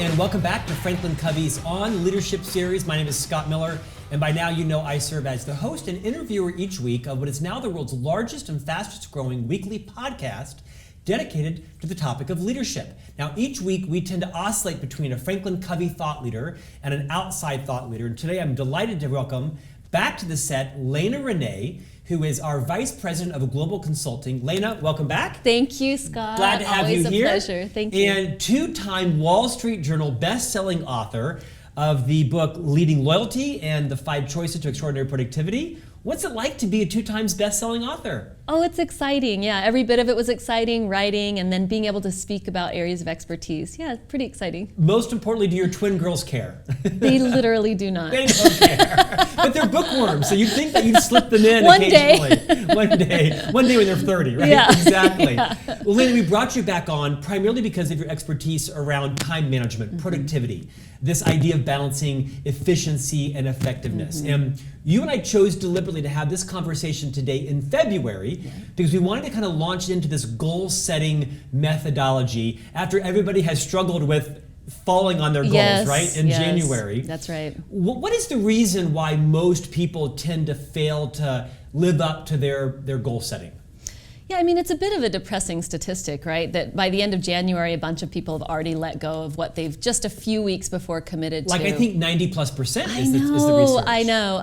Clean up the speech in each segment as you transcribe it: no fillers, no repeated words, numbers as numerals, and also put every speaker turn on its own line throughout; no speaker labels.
and welcome back to FranklinCovey's On Leadership series. My name is Scott Miller, and by now you know I serve as the host and interviewer each week of what is now the world's largest and fastest growing weekly podcast dedicated to the topic of leadership. Now, each week we tend to oscillate between a FranklinCovey thought leader and an outside thought leader, and today I'm delighted to welcome back to the set Leena Rinne, who is our Vice President of Global Consulting. Leena, welcome back.
Thank you, Scott.
Glad to have you here.
Always a pleasure. Thank you.
And two-time Wall Street Journal best-selling author of the book Leading Loyalty and the 5 Choices to Extraordinary Productivity. What's it like to be a 2 times best-selling author?
Oh, it's exciting. Yeah, every bit of it was exciting, writing, and then being able to speak about areas of expertise. Yeah, it's pretty exciting.
Most importantly, do your twin girls care?
They literally do not.
They don't care. But they're bookworms, so you'd think that you'd slip them in
One
occasionally.
day.
One day when they're 30, right?
Yeah.
Exactly.
Yeah.
Well, Leena, we brought you back on primarily because of your expertise around time management, productivity, this idea of balancing efficiency and effectiveness. And you and I chose deliberately to have this conversation today in February because we wanted to kind of launch into this goal-setting methodology after everybody has struggled with falling on their goals, right, in January.
That's right.
What is the reason why most people tend to fail to live up to their goal setting?
Yeah, I mean, it's a bit of a depressing statistic, right? That by the end of January, a bunch of people have already let go of what they've just a few weeks before committed to.
Like I think 90+% is the research.
I know.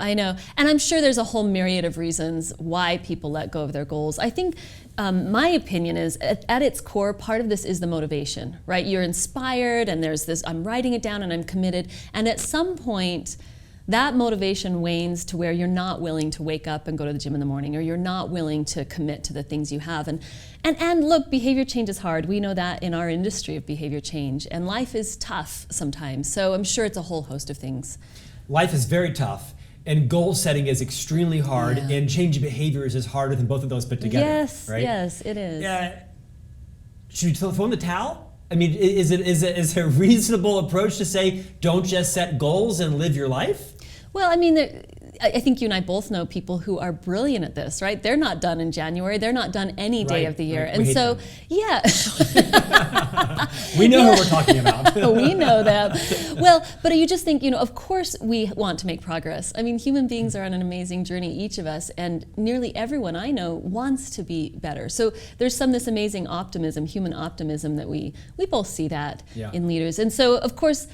And I'm sure there's a whole myriad of reasons why people let go of their goals. I think my opinion is at its core, part of this is the motivation, right? You're inspired and there's this, I'm writing it down and I'm committed. And at some point, that motivation wanes to where you're not willing to wake up and go to the gym in the morning, or you're not willing to commit to the things you have. And look, behavior change is hard. We know that in our industry of behavior change, and life is tough sometimes. So I'm sure it's a whole host of things. Life
is very tough, and goal setting is extremely hard, and changing behaviors is harder than both of those put together.
Yes,
right?
Yes, it is.
Should we throw in the towel? I mean, is it a reasonable approach to say, don't just set goals and live your life?
Well, I mean, I think you and I both know people who are brilliant at this, right? They're not done in January. They're not done any day of the year.
And so,
yeah.
We know who we're talking about.
We know them. Well, but you just think, of course we want to make progress. I mean, human beings are on an amazing journey, each of us, and nearly everyone I know wants to be better. So there's this amazing optimism, human optimism, that we both see that in leaders. And so, of course,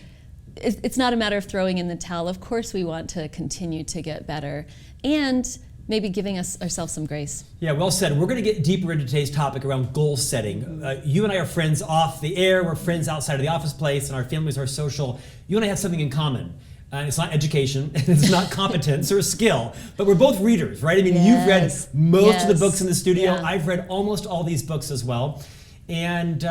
it's not a matter of throwing in the towel. Of course we want to continue to get better and maybe giving ourselves some grace.
Yeah, well said. We're going to get deeper into today's topic around goal setting. You and I are friends off the air. We're friends outside of the office place, and our families are social. You and I have something in common. It's not education, it's not competence or skill, but we're both readers, right? I mean, you've read most of the books in the studio. I've read almost all these books as well. And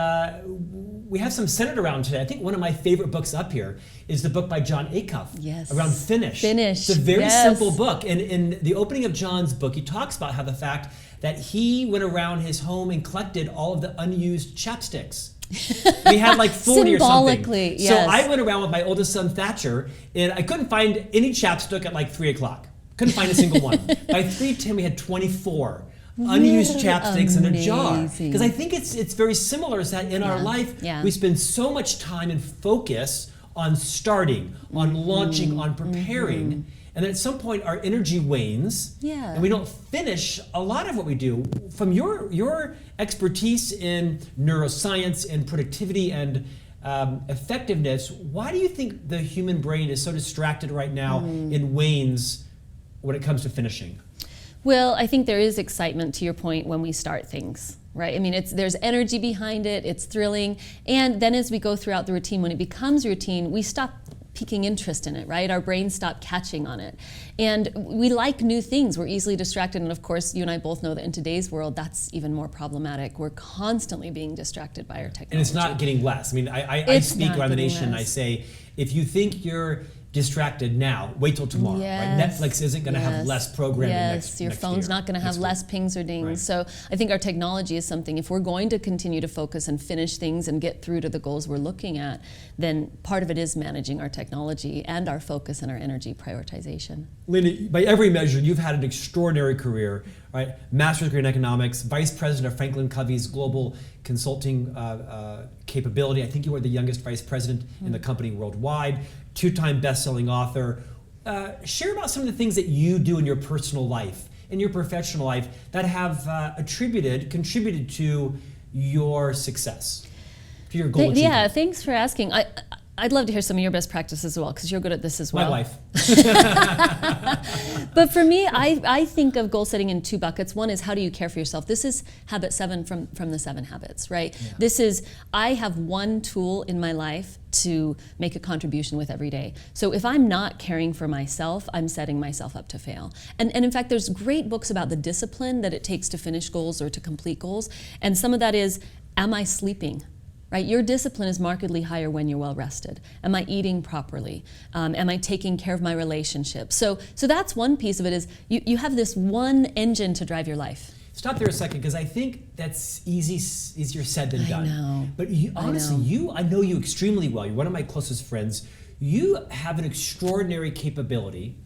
we have some centered around today. I think one of my favorite books up here is the book by John Acuff around Finish.
Finish.
It's a very simple book. And in the opening of John's book, he talks about how the fact that he went around his home and collected all of the unused chapsticks. We had like 40 or something.
Symbolically,
So I went around with my oldest son, Thatcher, and I couldn't find any chapstick at like 3 o'clock. Couldn't find a single one. By 3:10, we had 24. Unused chapsticks in a jar. Because I think it's very similar is that in our life, we spend so much time and focus on starting, on launching, on preparing, and then at some point our energy wanes, and we don't finish a lot of what we do. From your expertise in neuroscience and productivity and effectiveness, why do you think the human brain is so distracted right now and wanes when it comes to finishing?
Well, I think there is excitement, to your point, when we start things, right? I mean, there's energy behind it, it's thrilling, and then as we go throughout the routine, when it becomes routine, we stop piquing interest in it, right? Our brains stop catching on it. And we like new things, we're easily distracted, and of course, you and I both know that in today's world, that's even more problematic. We're constantly being distracted by our technology.
And it's not getting less. I mean, I speak around the nation, and I say, if you think you're distracted now. Wait till tomorrow. Right? Netflix isn't going to have less programming next
your phone's not going to have less pings or dings.
Right.
So I think our technology is something, if we're going to continue to focus and finish things and get through to the goals we're looking at, then part of it is managing our technology and our focus and our energy prioritization.
Leena, by every measure, you've had an extraordinary career, right? Master's degree in economics, vice president of FranklinCovey's global consulting capability. I think you are the youngest vice president in the company worldwide, 2-time best-selling author. Share about some of the things that you do in your personal life, in your professional life, that have contributed to your success, to your goal achievement.
Yeah, thanks for asking. I'd love to hear some of your best practices as well, because you're good at this as well.
My wife.
But for me, I think of goal setting in 2 buckets. One is, how do you care for yourself? This is habit 7 from the 7 habits, right? Yeah. This is, I have one tool in my life to make a contribution with every day. So if I'm not caring for myself, I'm setting myself up to fail. And in fact, there's great books about the discipline that it takes to finish goals or to complete goals. And some of that is, am I sleeping? Right? Your discipline is markedly higher when you're well rested. Am I eating properly? Am I taking care of my relationships? So that's one piece of it, is you have this one engine to drive your life.
Stop there a second, because I think that's easier said than done.
I know.
But honestly, I know you extremely well. You're one of my closest friends. You have an extraordinary capability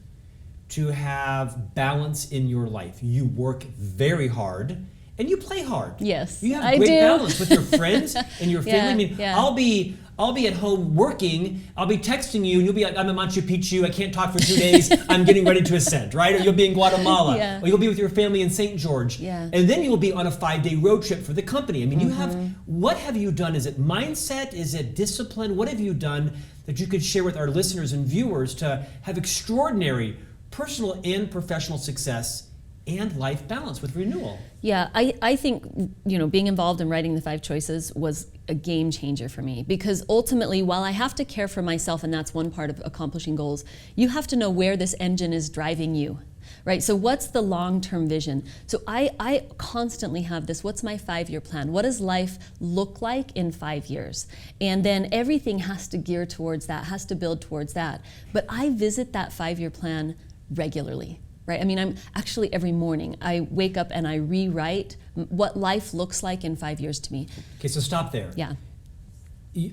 to have balance in your life. You work very hard. And you play hard.
Yes,
you have
I
great
do.
balance with your friends and your family.
Yeah.
I'll be at home working. I'll be texting you, and you'll be like, "I'm in Machu Picchu. I can't talk for 2 days. I'm getting ready to ascend." Right? Or you'll be in Guatemala.
Yeah.
Or you'll be with your family in St. George.
Yeah.
And then you'll be on a 5-day road trip for the company. I mean, what have you done? Is it mindset? Is it discipline? What have you done that you could share with our listeners and viewers to have extraordinary personal and professional success and life balance with renewal?
Yeah, I think, being involved in writing the 5 choices was a game changer for me, because ultimately, while I have to care for myself, and that's one part of accomplishing goals, you have to know where this engine is driving you, right? So what's the long-term vision? So I constantly have this, what's my 5-year plan? What does life look like in 5 years? And then everything has to gear towards that, has to build towards that. But I visit that 5-year plan regularly. Right? I mean, I'm actually, every morning I wake up and I rewrite what life looks like in 5 years to me.
Okay, so stop there.
Yeah.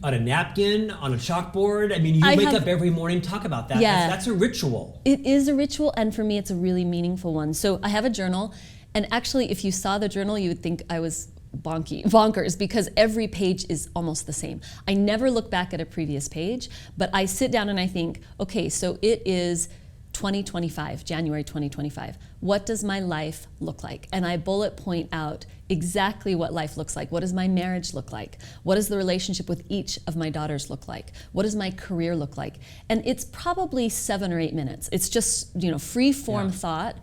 On a napkin, on a chalkboard. I mean, you wake up every morning, talk about that.
Yeah.
That's a ritual.
It is a ritual, and for me, it's a really meaningful one. So I have a journal, and actually, if you saw the journal, you would think I was bonkers, because every page is almost the same. I never look back at a previous page, but I sit down and I think, okay, so it is 2025, January 2025. What does my life look like? And I bullet point out exactly what life looks like. What does my marriage look like? What does the relationship with each of my daughters look like? What does my career look like? And it's probably 7 or 8 minutes. It's just, free form thought.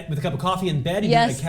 With a cup of coffee in bed?
Yes,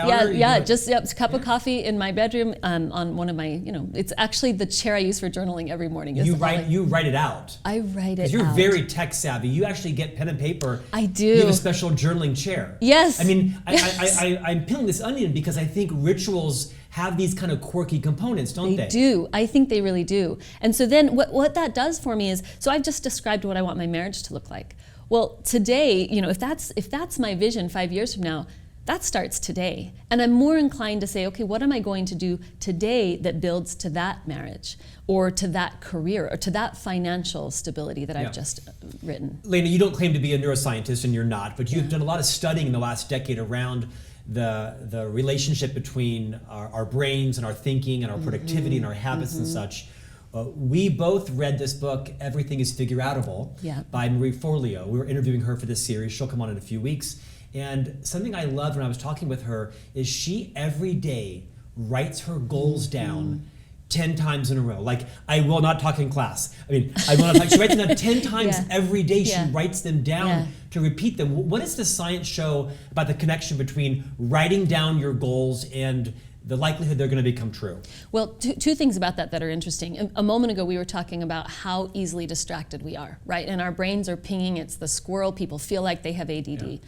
just
a cup of coffee in my bedroom on one of my, it's actually the chair I use for journaling every morning.
You write it out.
I write it out.
Because you're very tech savvy. You actually get pen and paper.
I do.
You have a special journaling chair.
Yes.
I mean, I'm peeling this onion because I think rituals have these kind of quirky components, don't they?
They do. I think they really do. And so then what that does for me is, so I've just described what I want my marriage to look like. Well, today, if that's my vision 5 years from now, that starts today. And I'm more inclined to say, okay, what am I going to do today that builds to that marriage, or to that career, or to that financial stability that I've just written?
Leena, you don't claim to be a neuroscientist, and you're not, but you've done a lot of studying in the last decade around the relationship between our brains and our thinking and our productivity and our habits and such. We both read this book, Everything is Figureoutable, by Marie Forleo. We were interviewing her for this series. She'll come on in a few weeks. And something I loved when I was talking with her is she every day writes her goals down 10 times in a row. Like, I will not talk in class. I mean, I will not talk. She writes them down 10 times every day. She writes them down to repeat them. What does the science show about the connection between writing down your goals and the likelihood they're going to become true?
Well, two things about that are interesting. A moment ago, we were talking about how easily distracted we are, right? And our brains are pinging. It's the squirrel. People feel like they have ADD.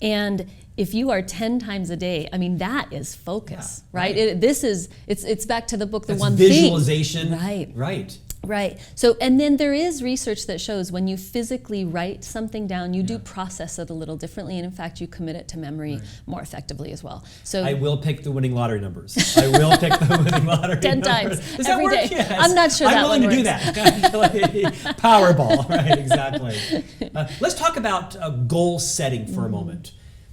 And if you are 10 times a day, I mean, that is focus, right? It's back to the book, The One Thing.
Visualization.
Right. Right. So, and then there is research that shows when you physically write something down, you do process it a little differently, and in fact, you commit it to memory more effectively as well. So
I will pick the winning lottery numbers. I will pick the winning lottery
10
numbers.
times
Does
every
that work?
day.
Yes.
I'm not sure that
I'm willing
one
to do
works.
that. Powerball, right? Exactly. Let's talk about goal setting for a moment.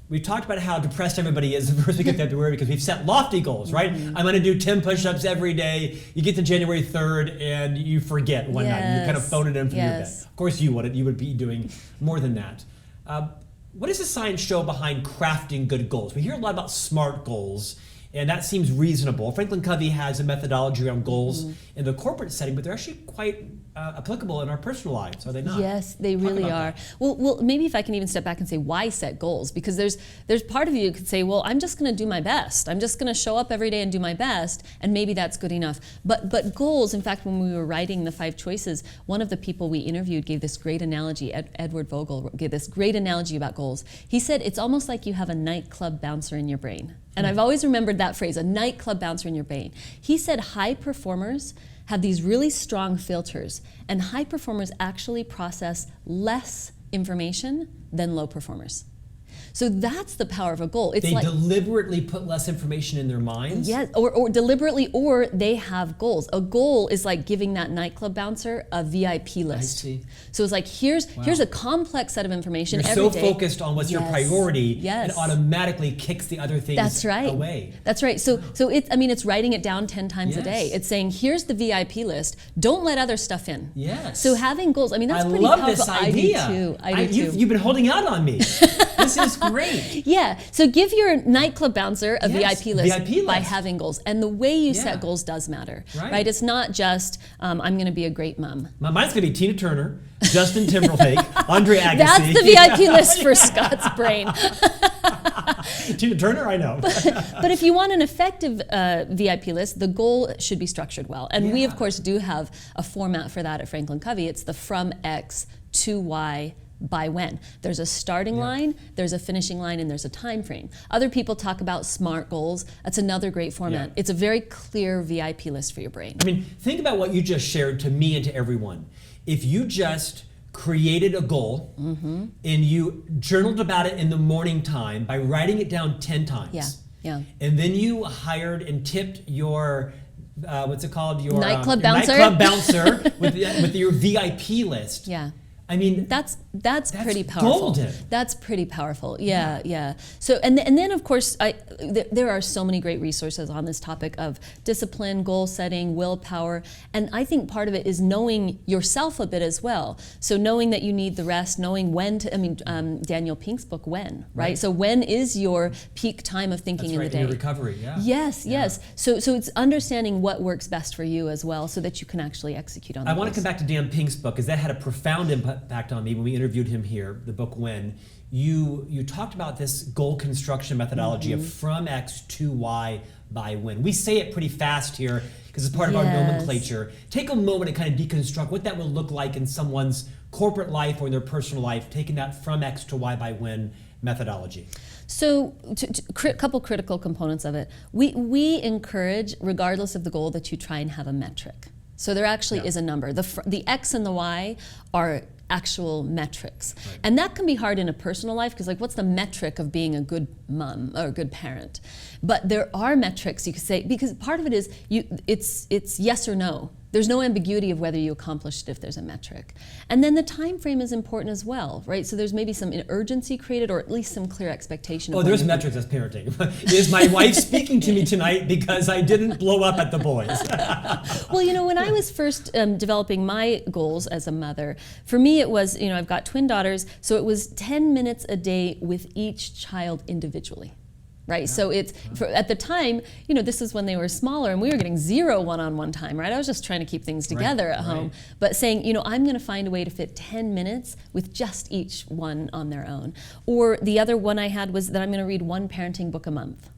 We talked about how depressed everybody is the first week of February because we've set lofty goals, right? I'm going to do 10 push-ups every day. You get to January 3rd and you forget one night. You kind of phone it in from your bed. Of course you wouldn't. You would be doing more than that. What does the science show behind crafting good goals? We hear a lot about SMART goals, and that seems reasonable. FranklinCovey has a methodology around goals in the corporate setting, but they're actually quite applicable in our personal lives, are they not?
Yes, they really are. Well, maybe if I can even step back and say, why set goals? Because there's part of you could say, well, I'm just going to do my best. I'm just going to show up every day and do my best, and maybe that's good enough. But goals, in fact, when we were writing the 5 choices, one of the people we interviewed gave this great analogy. Edward Vogel gave this great analogy about goals. He said it's almost like you have a nightclub bouncer in your brain. And I've always remembered that phrase, a nightclub bouncer in your brain. He said high performers have these really strong filters, and high performers actually process less information than low performers. So that's the power of a goal. It's
they
like,
deliberately put less information in their minds?
Yes, or deliberately, or they have goals. A goal is like giving that nightclub bouncer a VIP list.
I see.
So it's like, here's a complex set of information
You're
every
so
day.
focused on what's your priority, it automatically kicks the other things away.
That's right. So it's writing it down 10 times a day. It's saying, here's the VIP list. Don't let other stuff in.
Yes.
So having goals, that's pretty
love
powerful.
this idea.
I do too.
You've been holding out on me. This is great.
Yeah. So give your nightclub bouncer a VIP list by having goals. And the way you set goals does matter. Right? It's not just, I'm going to be a great mom.
Mine's going to be Tina Turner, Justin Timberlake, Andre Agassi.
That's the VIP list for Scott's brain.
Tina Turner, I know.
But if you want an effective VIP list, the goal should be structured well. And we, of course, do have a format for that at FranklinCovey. It's the from X to Y by when. There's a starting line, there's a finishing line, and there's a time frame. Other people talk about SMART goals. That's another great format. It's a very clear VIP list for your brain.
I mean, think about what you just shared to me and to everyone. If you just created a goal and you journaled about it in the morning time by writing it down 10 times. And then you hired and tipped your what's it called? Your
nightclub
bouncer with your VIP list. I mean,
that's pretty powerful.
Golden.
That's pretty powerful. Yeah. So and then of course there are so many great resources on this topic of discipline, goal setting, willpower, and I think part of it is knowing yourself a bit as well. So knowing that you need the rest, knowing when to. I mean, Daniel Pink's book, When, right? So when is your peak time of thinking in the day?
Your recovery.
Yes. So it's understanding what works best for you as well, so that you can actually execute on.
I want to come back to Dan Pink's book because that had a profound impact on me when we interviewed him here, the book When. You talked about this goal construction methodology of from X to Y by when. We say it pretty fast here because it's part of our nomenclature. Take a moment and kind of deconstruct what that would look like in someone's corporate life or in their personal life, taking that from X to Y by when methodology.
So, a couple critical components of it. We encourage, regardless of the goal, that you try and have a metric. So there actually is a number. The X and the Y are actual metrics. And that can be hard in a personal life because what's the metric of being a good mom or a good parent? But there are metrics you could say, because part of it is it's yes or no. There's no ambiguity of whether you accomplished it if there's a metric. And then the time frame is important as well, right? So there's maybe some urgency created or at least some clear expectation.
There's metrics as parenting. Is my wife speaking to me tonight because I didn't blow up at the boys?
Well, when I was first developing my goals as a mother, for me it was, I've got twin daughters, so it was 10 minutes a day with each child individually. Right, so at the time, this is when they were smaller, and we were getting 0 one-on-one time. Right, I was just trying to keep things together at home, but saying, I'm going to find a way to fit 10 minutes with just each one on their own. Or the other one I had was that I'm going to read one parenting book a month.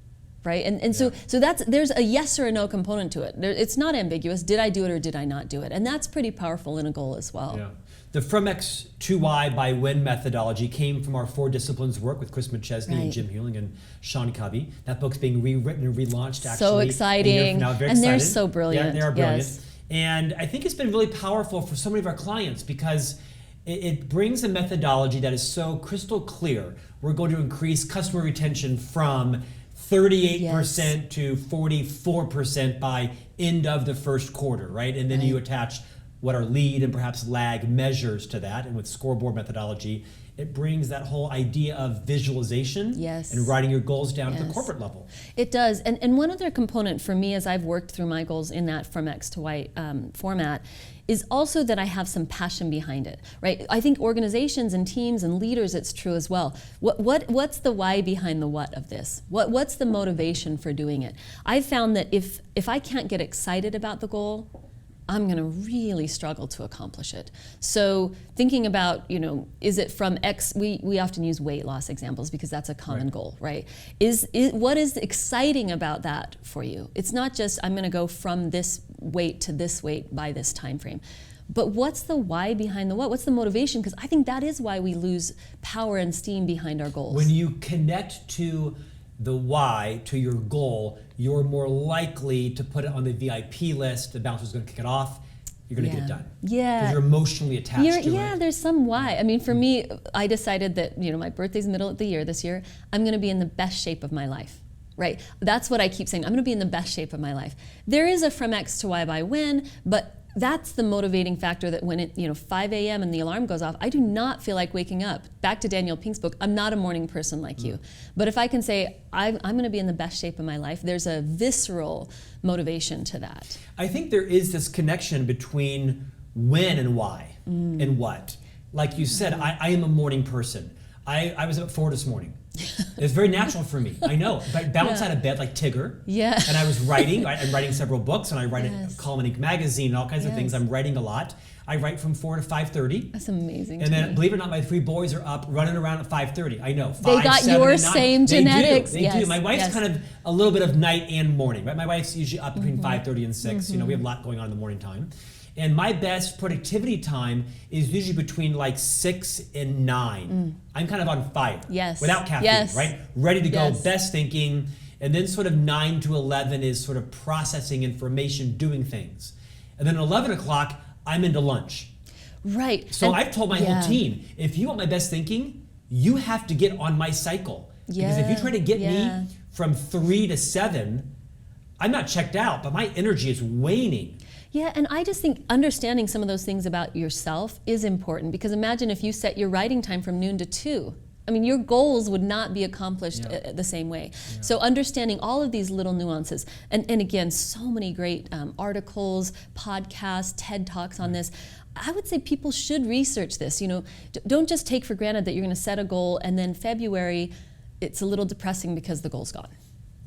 Right, and so there's a yes or a no component to it. It's not ambiguous. Did I do it or did I not do it? And that's pretty powerful in a goal as well.
Yeah. The From X to Y by When methodology came from our 4 disciplines work with Chris McChesney and Jim Hewling and Sean Covey. That book's being rewritten and relaunched actually.
So exciting.
Now, very
and
excited.
They're so brilliant.
Yeah, they are brilliant.
Yes.
And I think it's been really powerful for so many of our clients because it brings a methodology that is so crystal clear. We're going to increase customer retention from 38% to 44% by end of the first quarter, right? And then you attach what are lead and perhaps lag measures to that. And with Scoreboard Methodology, it brings that whole idea of visualization and writing your goals down at the corporate level.
It does. And one other component for me as I've worked through my goals in that from X to Y format is also that I have some passion behind it, right? I think organizations and teams and leaders, it's true as well. What's the why behind the what of this? What's the motivation for doing it? I've found that if I can't get excited about the goal, I'm going to really struggle to accomplish it. So thinking about, is it from X, we often use weight loss examples because that's a common goal, right? What is exciting about that for you? It's not just I'm going to go from this weight to this weight by this time frame. But what's the why behind the what? What's the motivation? Because I think that is why we lose power and steam behind our goals.
When you connect to the why, to your goal, you're more likely to put it on the VIP list. The bouncer's going to kick it off. You're going to get it done.
Yeah.
Because you're emotionally attached to it.
Yeah, there's some why. I mean, for me, I decided that, my birthday's in the middle of the year this year. I'm going to be in the best shape of my life. Right? That's what I keep saying. I'm going to be in the best shape of my life. There is a from X to Y by when, but that's the motivating factor that when it, 5 a.m. and the alarm goes off, I do not feel like waking up. Back to Daniel Pink's book, I'm not a morning person like you. But if I can say, I'm going to be in the best shape of my life, there's a visceral motivation to that.
I think there is this connection between when and why and what. Like you said, I am a morning person. I was up at 4 this morning. It's very natural for me. I know. But I bounce out of bed like Tigger.
Yeah.
And I was writing. I'm writing several books, and I write a column in Ink magazine and all kinds of things. I'm writing a lot. I write from 4 to 5:30.
That's amazing.
And then, believe it or not, my 3 boys are up running around at 5:30. I know.
They got your same genetics.
They do. My wife's kind of a little bit of night and morning. Right? My wife's usually up between 5:30 and 6. We have a lot going on in the morning time. And my best productivity time is usually between like 6 and 9. I'm kind of on fire.
Yes.
Without caffeine, right? Ready to go, best thinking. And then sort of 9 to 11 is sort of processing information, doing things. And then at 11 o'clock, I'm into lunch.
Right.
So I've told my whole team, if you want my best thinking, you have to get on my cycle. Because if you try to get me from 3 to 7, I'm not checked out, but my energy is waning.
Yeah, and I just think understanding some of those things about yourself is important, because imagine if you set your writing time from noon to 2. I mean, your goals would not be accomplished the same way. Yeah. So understanding all of these little nuances, and again, so many great articles, podcasts, TED Talks on this. I would say people should research this. Don't just take for granted that you're going to set a goal and then February, it's a little depressing because the goal's gone.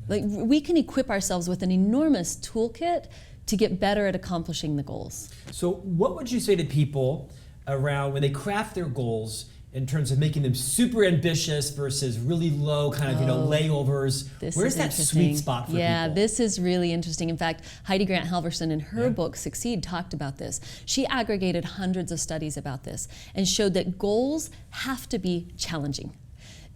Like, we can equip ourselves with an enormous toolkit to get better at accomplishing the goals.
So what would you say to people around when they craft their goals in terms of making them super ambitious versus really low kind of, layovers? Where's that sweet spot for people?
Yeah, this is really interesting. In fact, Heidi Grant Halverson in her book, Succeed, talked about this. She aggregated hundreds of studies about this and showed that goals have to be challenging.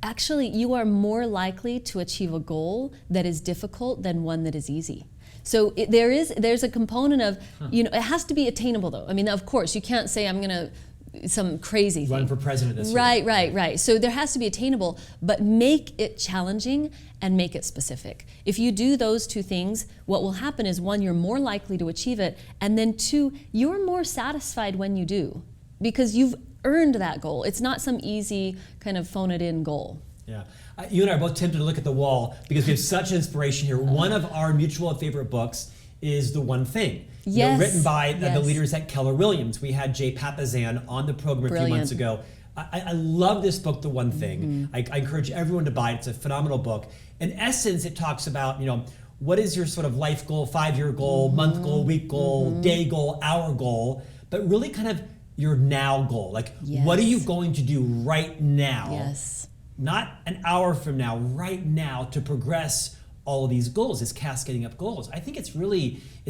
Actually, you are more likely to achieve a goal that is difficult than one that is easy. So there's a component of, it has to be attainable though. I mean, of course, you can't say I'm going to some crazy thing.
Run for president this year.
Right. So there has to be attainable, but make it challenging and make it specific. If you do those two things, what will happen is, 1, you're more likely to achieve it, and then 2, you're more satisfied when you do, because you've earned that goal. It's not some easy kind of phone it in goal.
Yeah. You and I are both tempted to look at the wall because we have such inspiration here. One of our mutual favorite books is The One Thing.
Yes.
Written by the leaders at Keller Williams. We had Jay Papasan on the program a few months ago. I love this book, The One Thing. I encourage everyone to buy it. It's a phenomenal book. In essence, it talks about, what is your sort of life goal, 5-year goal, month goal, week goal, day goal, hour goal, but really kind of your now goal. Like, what are you going to do right now?
Yes.
Not an hour from now, right now, to progress all of these goals, this cascading up goals. I think it's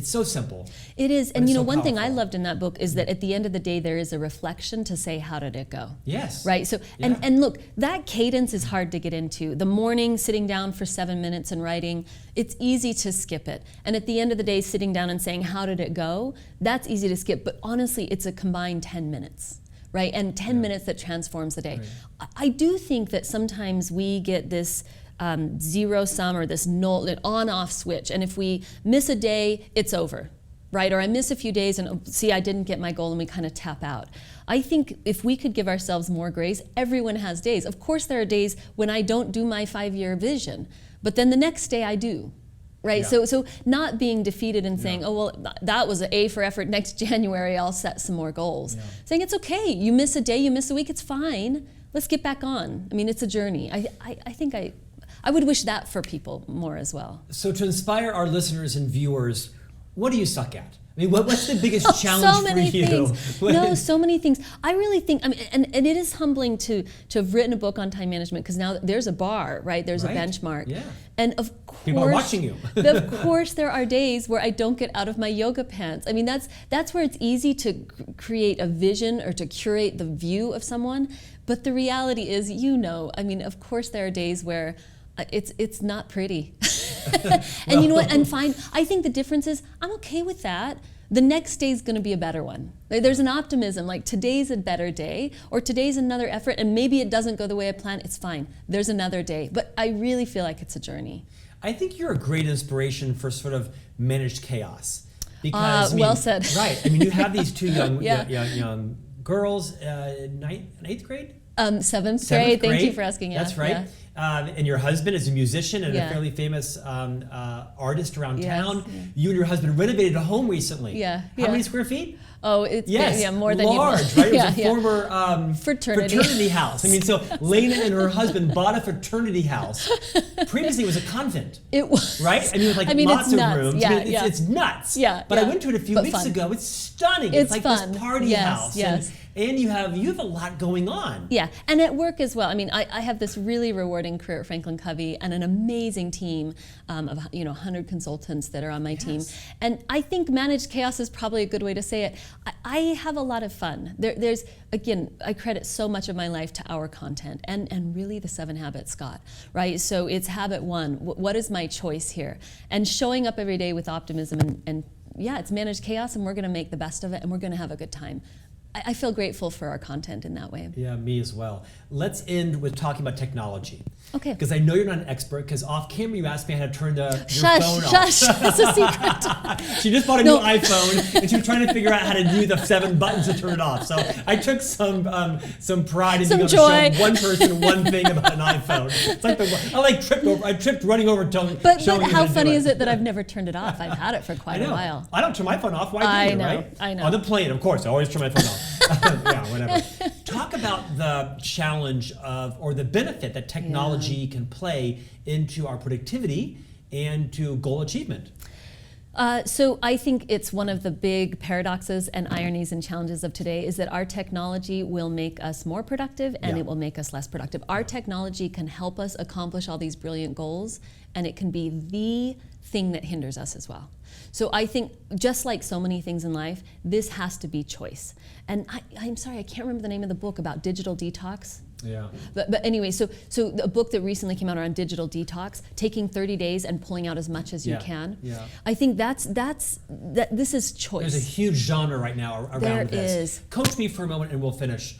so simple.
It is. And
so
one thing I
powerful.
loved in that book is that at the end of the day, there is a reflection to say, how did it go?
Yes.
Right. So, and look, that cadence is hard to get into. The morning, sitting down for 7 minutes and writing, it's easy to skip it. And at the end of the day, sitting down and saying, how did it go? That's easy to skip. But honestly, it's a combined 10 minutes. Right. And 10 minutes that transforms the day. Right. I do think that sometimes we get this zero sum or this null, an on-off switch. And if we miss a day, it's over, right? Or I miss a few days and see, I didn't get my goal, and we kind of tap out. I think if we could give ourselves more grace, everyone has days. Of course, there are days when I don't do my 5-year vision, but then the next day I do. Right, so not being defeated and saying, oh, well, that was an A for effort. Next January, I'll set some more goals. Yeah. Saying it's okay. You miss a day, you miss a week, it's fine. Let's get back on. I mean, it's a journey. I think I would wish that for people more as well.
So to inspire our listeners and viewers, what do you suck at? I mean, what's the biggest challenge
so many
for you?
Things. No, so many things. I really think, I mean, and it is humbling to have written a book on time management, because now there's a bar, right? There's a benchmark. Yeah. And of course,
people are watching you.
Of course, there are days where I don't get out of my yoga pants. I mean, that's where it's easy to create a vision or to curate the view of someone. But the reality is, I mean, of course, there are days where it's not pretty. And you know what? And fine. I think the difference is I'm okay with that. The next day is going to be a better one. There's an optimism, like today's a better day, or today's another effort, and maybe it doesn't go the way I planned. It's fine. There's another day. But I really feel like it's a journey.
I think you're a great inspiration for sort of managed chaos. Because
well said.
Right. I mean, you have these two young girls, eighth grade?
Seventh grade. Thank you for asking.
That's right. Yeah. And your husband is a musician and a fairly famous artist around town. Yeah. You and your husband renovated a home recently. Yeah. How many square feet?
Oh, it's more than
large,
you
right? It was a former
fraternity
house. I mean, so Leena and her husband bought a fraternity house. Previously, it was a convent.
It was,
right? I mean, with lots of
nuts.
rooms.
Yeah,
it's nuts. Yeah. But I went to it a few weeks ago. It's stunning. It's like
fun.
This party house. Yes. And you have a lot going on.
Yeah, and at work as well. I mean, I have this really rewarding career at FranklinCovey and an amazing team of 100 consultants that are on my team. And I think managed chaos is probably a good way to say it. I have a lot of fun. There's again, I credit so much of my life to our content and really the 7 Habits, Scott. Right. So it's habit 1. What is my choice here? And showing up every day with optimism and it's managed chaos, and we're going to make the best of it, and we're going to have a good time. I feel grateful for our content in that way.
Yeah, me as well. Let's end with talking about technology.
Okay.
Because I know you're not an expert, because off camera you asked me how to turn your phone off.
Shush, that's a secret.
She just bought a new iPhone, and she was trying to figure out how to do the 7 buttons to turn it off. So I took some pride in being able to show one person one thing about an iPhone. It's like I tripped running over to
But how funny is it that I've never turned it off? I've had it for quite a while.
I don't turn my phone off. Why do you, right?
I know.
On the plane, of course, I always turn my phone off. Yeah, whatever. Talk about the challenge or the benefit that technology can play into our productivity and to goal achievement.
So I think it's one of the big paradoxes and ironies and challenges of today is that our technology will make us more productive and it will make us less productive. Our technology can help us accomplish all these brilliant goals, and it can be the thing that hinders us as well. So I think, just like so many things in life, this has to be choice. And I'm sorry, I can't remember the name of the book about digital detox.
Yeah.
But anyway, so a book that recently came out around digital detox, taking 30 days and pulling out as much as you can. Yeah. I think this is choice.
There's a huge genre right now around
there
this.
There is.
Coach me for a moment and we'll finish.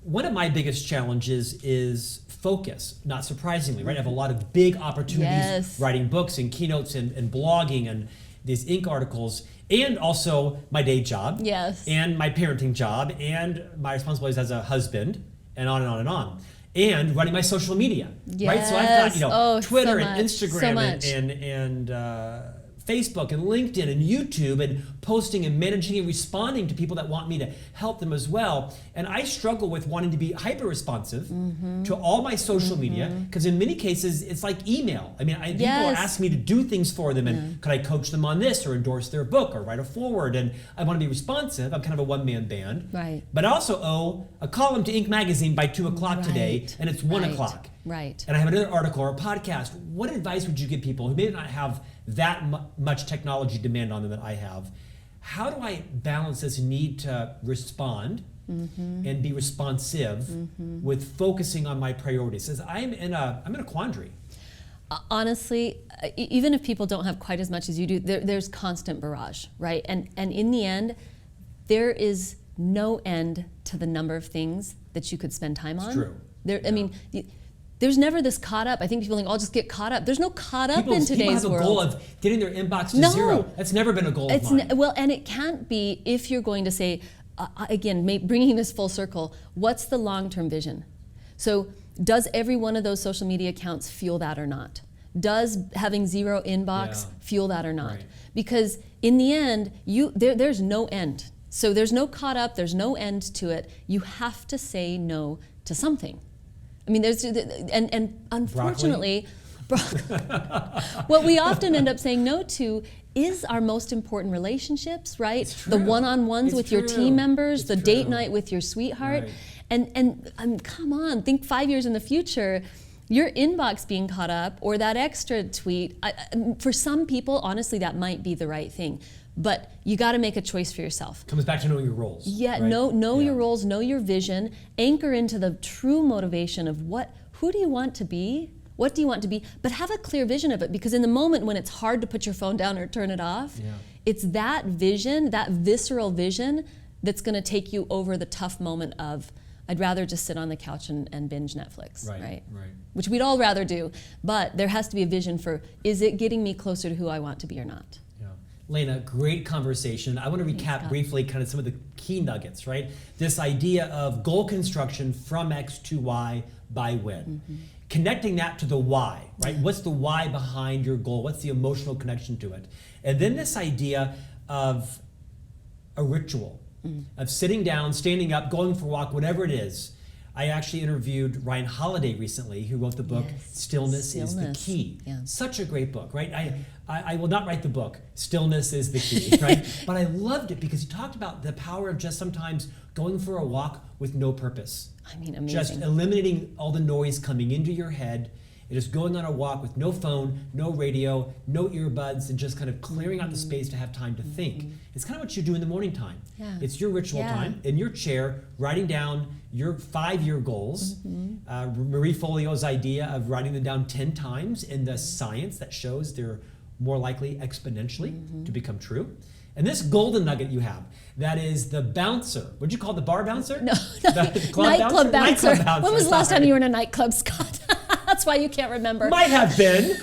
One of my biggest challenges is focus, not surprisingly, right? I have a lot of big opportunities writing books and keynotes and blogging and these Inc. articles, and also my day job, and my parenting job, and my responsibilities as a husband, and on and on and on. And running my social media, right? So I've got Twitter and Instagram and Facebook and LinkedIn and YouTube, and posting and managing and responding to people that want me to help them as well. And I struggle with wanting to be hyper responsive to all my social media, because in many cases it's like email. I mean, people are asking me to do things for them, and could I coach them on this or endorse their book or write a foreword, and I want to be responsive. I'm kind of a one-man band. Right. But I also owe a column to Inc. magazine by 2 o'clock today, and it's 1 o'clock.
Right.
and I have another article or a podcast, what advice would you give people who may not have that much technology demand on them that I have? How do I balance this need to respond and be responsive with focusing on my priorities? Because I'm in a quandary.
Honestly, even if people don't have quite as much as you do, there's constant barrage, right? And in the end, there is no end to the number of things that you could spend time on.
It's true.
I mean, there's never this caught up. I think people think, I'll just get caught up. There's no caught up in today's world.
People have a goal of getting their inbox to zero. That's never been a goal of mine.
Well, and it can't be if you're going to say, again, bringing this full circle, what's the long-term vision? So does every one of those social media accounts fuel that or not? Does having zero inbox fuel that or not?
Right.
Because in the end, there's no end. So there's no caught up, there's no end to it. You have to say no to something. I mean, and unfortunately, what we often end up saying no to is our most important relationships, right? The one-on-ones with your team members, the date night with your sweetheart.
Right.
And come on, think 5 years in the future, your inbox being caught up or that extra tweet, for some people, honestly, that might be the right thing. But you got to make a choice for yourself.
Comes back to knowing your roles.
Yeah,
right?
know your roles, know your vision, anchor into the true motivation of who do you want to be? What do you want to be? But have a clear vision of it, because in the moment when it's hard to put your phone down or turn it off, it's that vision, that visceral vision, that's going to take you over the tough moment of, I'd rather just sit on the couch and binge Netflix, right? Which we'd all rather do, but there has to be a vision for, is it getting me closer to who I want to be or not?
Leena, great conversation. I want to recap briefly kind of some of the key nuggets, right? This idea of goal construction from X to Y by when. Connecting that to the why, right? What's the why behind your goal? What's the emotional connection to it? And then this idea of a ritual, of sitting down, standing up, going for a walk, whatever it is. I actually interviewed Ryan Holiday recently, who wrote the book, Stillness is the Key. Such a great book, right? I will not write the book, Stillness is the Key, right? But I loved it because he talked about the power of just sometimes going for a walk with no purpose.
I mean, amazing.
Just eliminating all the noise coming into your head, and just going on a walk with no phone, no radio, no earbuds, and just kind of clearing out the space to have time to think. It's kind of what you do in the morning time. It's your ritual time, in your chair, writing down your 5-year goals. Marie Forleo's idea of writing them down 10 times, and the science that shows they're more likely exponentially to become true. And this golden nugget you have, that is the bouncer. What'd you call it, the bar bouncer?
No,
the
nightclub bouncer.
Nightclub bouncer.
When was the last time you were in a nightclub, Scott? That's why you can't remember.
Might have been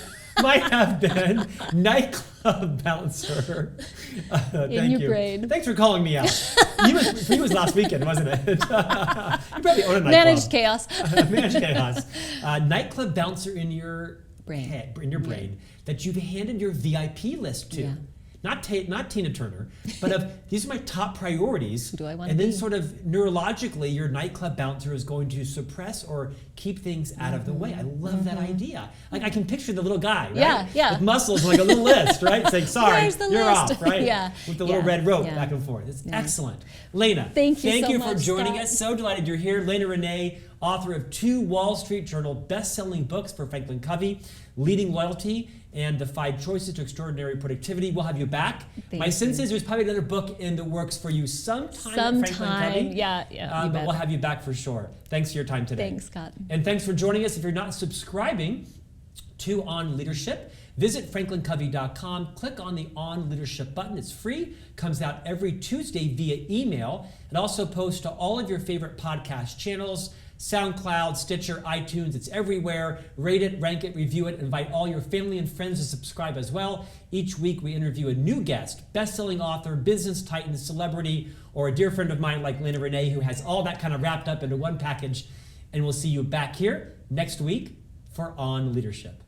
nightclub bouncer.
In your brain.
Thanks for calling me out. For you it was last weekend, wasn't it? You probably own a nightclub.
Managed chaos.
Managed chaos. Nightclub bouncer in your head, in your brain, that you've handed your VIP list to. Not Tina Turner, but of these are my top priorities.
Who do I want to
And
be?
then sort of neurologically, your nightclub bouncer is going to suppress or keep things out of the way. I love that idea. Like I can picture the little guy, right? With muscles, like a little list, right? Saying, sorry, you're off, right? With the little red rope back and forth. It's excellent. Leena,
thank you so
for
much,
joining
Scott.
us. So delighted you're here. Leena Rinne, author of 2 Wall Street Journal best-selling books for FranklinCovey, Leading Loyalty, and the 5 Choices to Extraordinary Productivity. We'll have you back. My sense is there's probably another book in the works for you sometime. FranklinCovey. But we'll have you back for sure. Thanks for your time today.
Thanks, Scott.
And thanks for joining us. If you're not subscribing to On Leadership, visit FranklinCovey.com, click on the On Leadership button. It's free, comes out every Tuesday via email. It also posts to all of your favorite podcast channels, SoundCloud, Stitcher, iTunes, it's everywhere. Rate it, rank it, review it, invite all your family and friends to subscribe as well. Each week we interview a new guest, best-selling author, business titan, celebrity, or a dear friend of mine like Leena Rinne, who has all that kind of wrapped up into one package. And we'll see you back here next week for On Leadership.